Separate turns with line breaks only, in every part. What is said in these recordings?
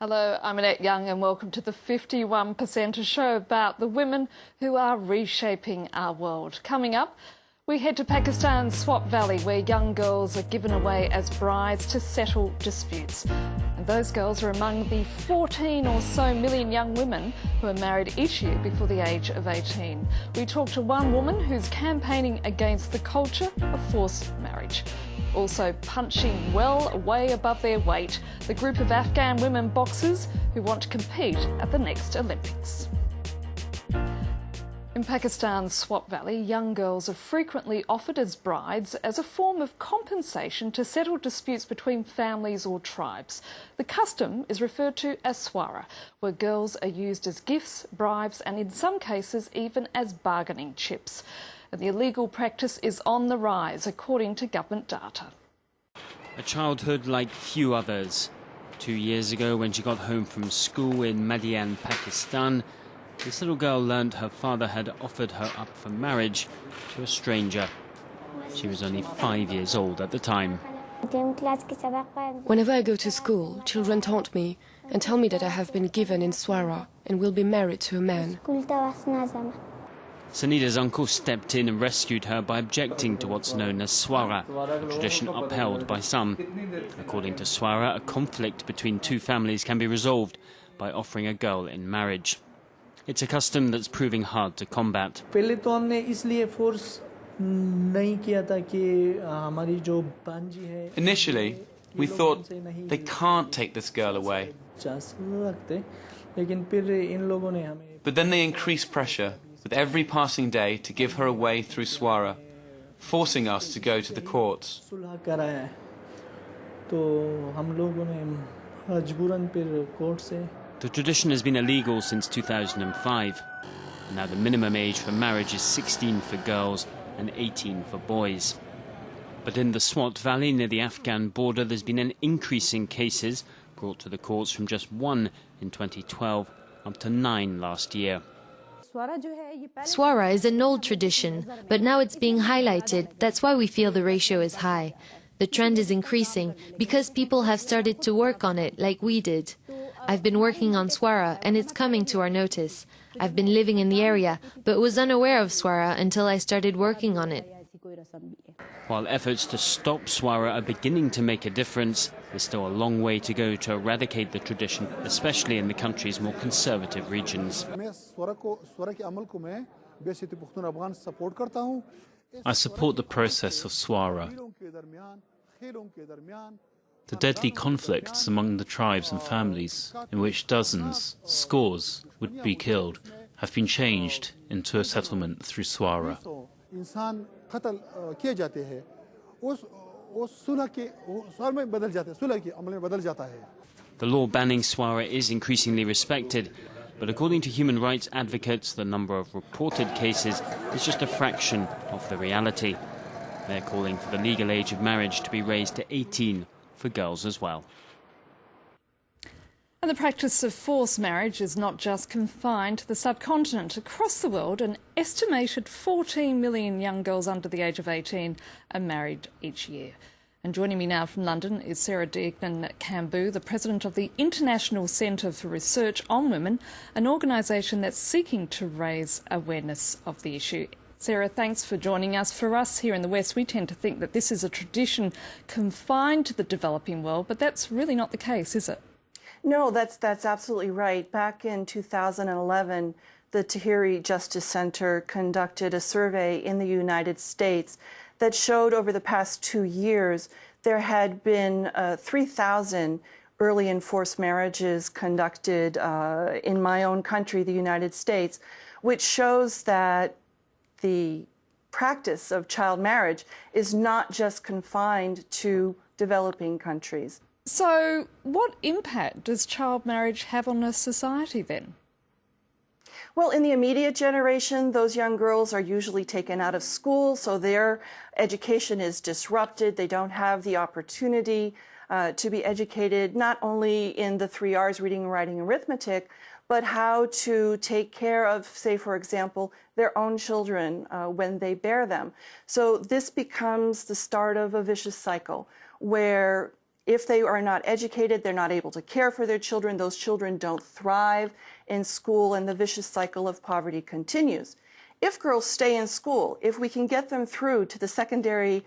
Hello, I'm Annette Young and welcome to the 51%, a show about the women who are reshaping our world. Coming up, we head to Pakistan's Swat Valley, where young girls are given away as brides to settle disputes. And those girls are among the 14 or so million young women who are married each year before the age of 18. We talk to one woman who's campaigning against the culture of forced marriage. Also punching well way above their weight, the group of Afghan women boxers who want to compete at the next Olympics. In Pakistan's Swat Valley, young girls are frequently offered as brides as a form of compensation to settle disputes between families or tribes. The custom is referred to as swara, where girls are used as gifts, bribes and in some cases even as bargaining chips. And the illegal practice is on the rise, according to government data.
A childhood like few others. 2 years ago, when she got home from school in Madian, Pakistan, this little girl learned her father had offered her up for marriage to a stranger. She was only 5 years old at the time.
Whenever I go to school, children taunt me and tell me that I have been given in swara and will be married to a man.
Sanida's uncle stepped in and rescued her by objecting to what's known as swara, a tradition upheld by some. According to swara, a conflict between two families can be resolved by offering a girl in marriage. It's a custom that's proving hard to combat.
Initially, we thought they can't take this girl away. But then they increased pressure with every passing day to give her away through swara, forcing us to go to the courts.
The tradition has been illegal since 2005. Now the minimum age for marriage is 16 for girls and 18 for boys. But in the Swat Valley near the Afghan border, there's been an increase in cases brought to the courts from just 1 in 2012 up to 9 last year.
Swara is an old tradition, but now it's being highlighted. That's why we feel the ratio is high. The trend is increasing because people have started to work on it like we did. I've been working on swara and it's coming to our notice. I've been living in the area but was unaware of swara until I started working on it.
While efforts to stop swara are beginning to make a difference, there's still a long way to go to eradicate the tradition, especially in the country's more conservative regions.
I support the process of swara. The deadly conflicts among the tribes and families, in which dozens, scores would be killed, have been changed into a settlement through swara.
The law banning swara is increasingly respected, but according to human rights advocates, the number of reported cases is just a fraction of the reality. They're calling for the legal age of marriage to be raised to 18 for girls as well.
And the practice of forced marriage is not just confined to the subcontinent. Across the world, an estimated 14 million young girls under the age of 18 are married each year. And joining me now from London is Sarah Cambu, the president of the International Centre for Research on Women, an organisation that's seeking to raise awareness of the issue. Sarah, thanks for joining us. For us here in the West, we tend to think that this is a tradition confined to the developing world, but that's really not the case, is it?
No, that's absolutely right. Back in 2011, the Tahiri Justice Center conducted a survey in the United States that showed over the past 2 years there had been 3,000 early and forced marriages conducted in my own country, the United States, which shows that the practice of child marriage is not just confined to developing countries.
So what impact does child marriage have on a society then?
Well, in the immediate generation, those young girls are usually taken out of school, so their education is disrupted. They don't have the opportunity to be educated not only in the 3 R's, reading, writing, arithmetic, but how to take care of, say, for example, their own children when they bear them. So this becomes the start of a vicious cycle where If they are not educated, they're not able to care for their children. Those children don't thrive in school, and the vicious cycle of poverty continues. If girls stay in school, if we can get them through to the secondary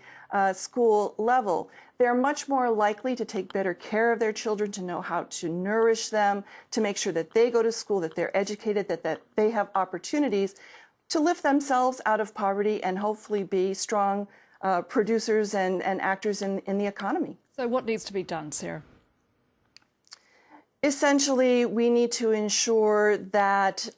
school level, they're much more likely to take better care of their children, to know how to nourish them, to make sure that they go to school, that they're educated, that they have opportunities to lift themselves out of poverty and hopefully be strong producers and actors in the economy.
So what needs to be done, Sarah?
Essentially, we need to ensure that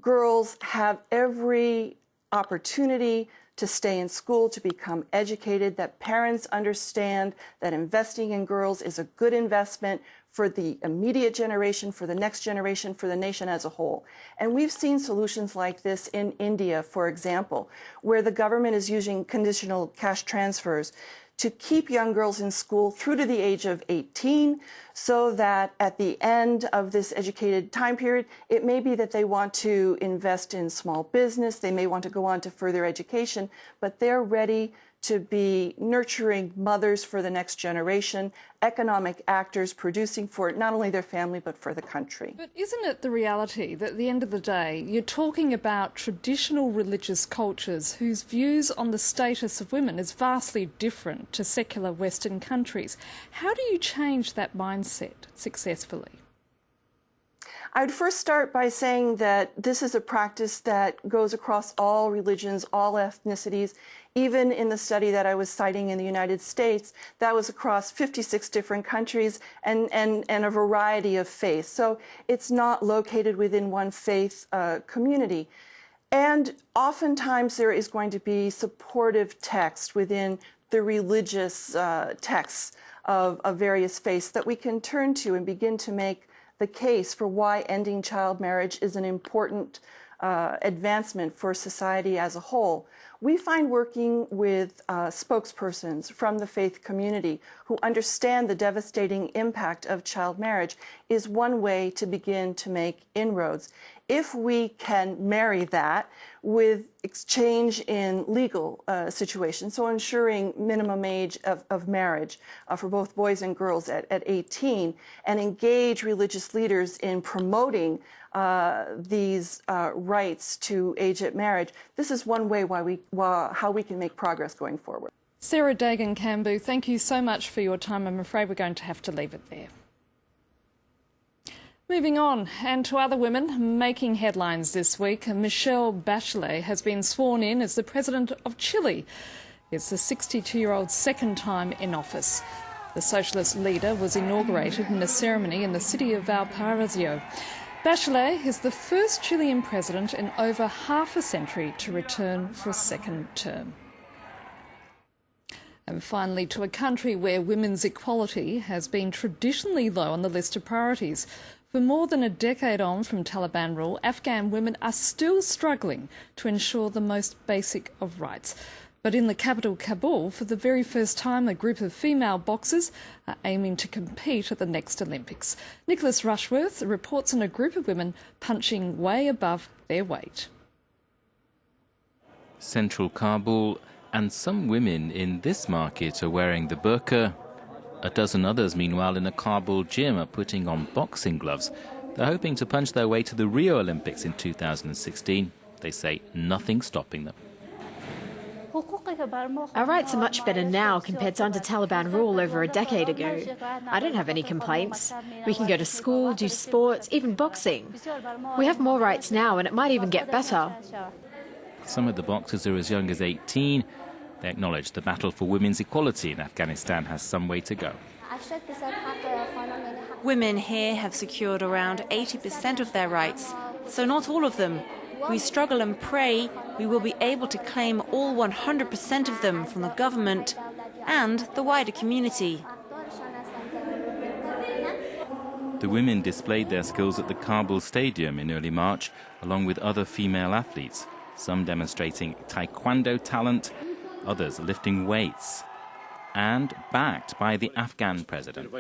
girls have every opportunity to stay in school, to become educated, that parents understand that investing in girls is a good investment for the immediate generation, for the next generation, for the nation as a whole. And we've seen solutions like this in India, for example, where the government is using conditional cash transfers to keep young girls in school through to the age of 18, so that at the end of this educated time period, it may be that they want to invest in small business, they may want to go on to further education, but they're ready to be nurturing mothers for the next generation, economic actors producing for not only their family but for the country.
But isn't it the reality that at the end of the day you're talking about traditional religious cultures whose views on the status of women is vastly different to secular Western countries? How do you change that mindset successfully?
I would first start by saying that this is a practice that goes across all religions, all ethnicities. Even in the study that I was citing in the United States, that was across 56 different countries and a variety of faiths. So it's not located within one faith community. And oftentimes there is going to be supportive text within the religious texts of various faiths that we can turn to and begin to make the case for why ending child marriage is an important advancement for society as a whole. We find working with spokespersons from the faith community who understand the devastating impact of child marriage is one way to begin to make inroads. If we can marry that with exchange in legal situations, so ensuring minimum age of marriage for both boys and girls at 18, and engage religious leaders in promoting these rights to age at marriage, this is one way how we can make progress going forward.
Sarah Dagan-Kambu, thank you so much for your time. I'm afraid we're going to have to leave it there. Moving on, and to other women making headlines this week, Michelle Bachelet has been sworn in as the President of Chile. It's the 62-year-old's second time in office. The socialist leader was inaugurated in a ceremony in the city of Valparaiso. Bachelet is the first Chilean president in over half a century to return for a second term. And finally, to a country where women's equality has been traditionally low on the list of priorities. For more than a decade on from Taliban rule, Afghan women are still struggling to ensure the most basic of rights. But in the capital, Kabul, for the very first time, a group of female boxers are aiming to compete at the next Olympics. Nicholas Rushworth reports on a group of women punching way above their weight.
Central Kabul, and some women in this market are wearing the burqa. A dozen others, meanwhile, in a Kabul gym are putting on boxing gloves. They're hoping to punch their way to the Rio Olympics in 2016. They say nothing's stopping them.
Our rights are much better now compared to under Taliban rule over a decade ago. I don't have any complaints. We can go to school, do sports, even boxing. We have more rights now, and it might even get better.
Some of the boxers are as young as 18. They acknowledge the battle for women's equality in Afghanistan has some way to go.
Women here have secured around 80% of their rights, so not all of them. We struggle and pray we will be able to claim all 100% of them from the government and the wider community.
The women displayed their skills at the Kabul Stadium in early March, along with other female athletes, some demonstrating taekwondo talent, others lifting weights, and backed by the Afghan president.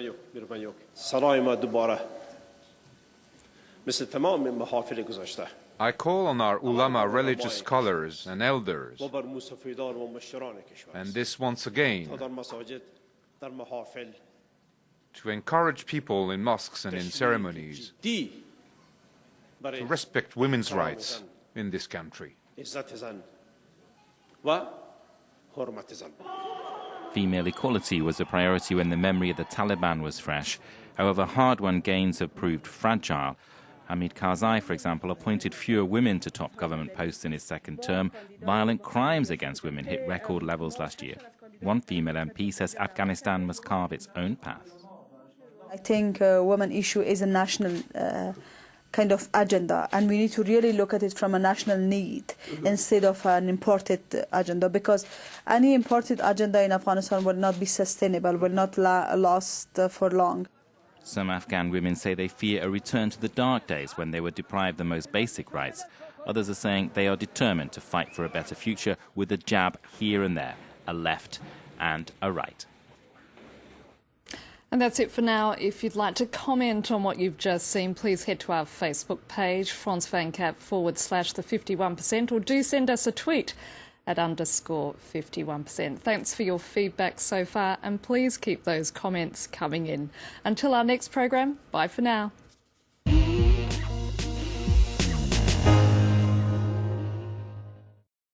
I call on our ulama, religious scholars and elders, and this once again, to encourage people in mosques and in ceremonies to respect women's rights in this country.
Female equality was a priority when the memory of the Taliban was fresh. However, hard-won gains have proved fragile. Hamid Karzai, for example, appointed fewer women to top government posts in his second term. Violent crimes against women hit record levels last year. One female MP says Afghanistan must carve its own path.
I think women issue is a national kind of agenda, and we need to really look at it from a national need instead of an imported agenda, because any imported agenda in Afghanistan will not be sustainable, will not last for long.
Some Afghan women say they fear a return to the dark days when they were deprived the most basic rights. Others are saying they are determined to fight for a better future with a jab here and there, a left and a right.
And that's it for now. If you'd like to comment on what you've just seen, please head to our Facebook page, FranceVanCap/the51%, or do send us a tweet at _51%. Thanks for your feedback so far, and please keep those comments coming in. Until our next program, bye for now.